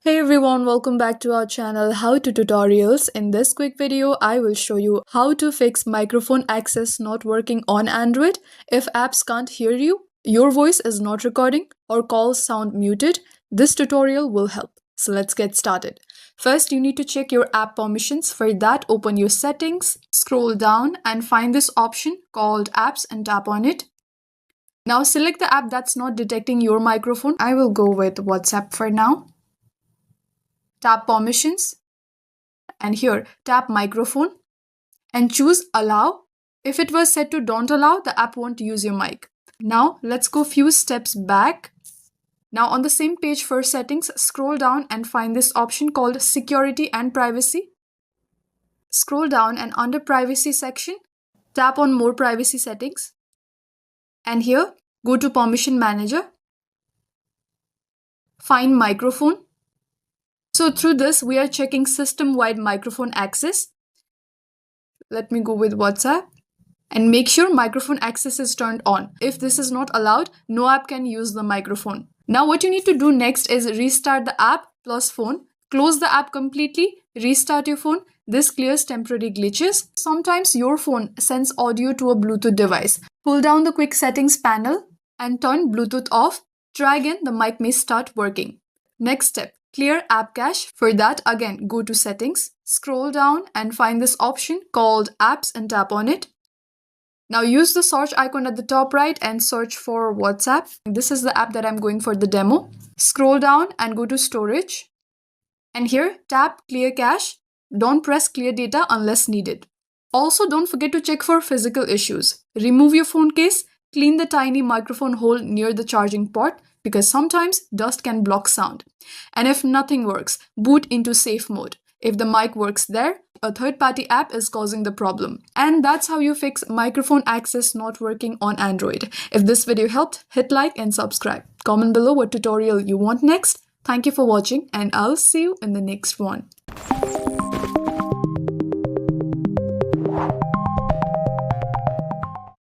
Hey everyone, welcome back to our channel How to Tutorials. In this quick video, I will show you how to fix microphone access not working on Android. If apps can't hear you, your voice is not recording, or calls sound muted, this tutorial will help. So let's get started. First, you need to check your app permissions. For that, open your settings, scroll down and find this option called apps and tap on it. Now select the app that's not detecting your microphone. I will go with WhatsApp for now. Tap permissions and here tap microphone and choose allow. If it was set to don't allow, the app won't use your mic. Now let's go few steps back. Now on the same page for settings, scroll down and find this option called security and privacy. Scroll down and under privacy section, tap on more privacy settings. And here go to permission manager. Find microphone. So through this, we are checking system-wide microphone access. Let me go with WhatsApp and make sure microphone access is turned on. If this is not allowed, no app can use the microphone. Now what you need to do next is restart the app plus phone. Close the app completely, restart your phone. This clears temporary glitches. Sometimes your phone sends audio to a Bluetooth device. Pull down the quick settings panel and turn Bluetooth off. Try again, the mic may start working. Next step. Clear app cache. For that, again, go to settings, scroll down and find this option called apps and tap on it. Now use the search icon at the top right and search for WhatsApp. This is the app that I'm going for the demo. Scroll down and go to storage. And here, tap clear cache. Don't press clear data unless needed. Also, don't forget to check for physical issues. Remove your phone case, clean the tiny microphone hole near the charging port, because sometimes dust can block sound. And if nothing works, boot into safe mode. If the mic works there, a third-party app is causing the problem. And that's how you fix microphone access not working on Android. If this video helped, hit like and subscribe. Comment below what tutorial you want next. Thank you for watching and I'll see you in the next one.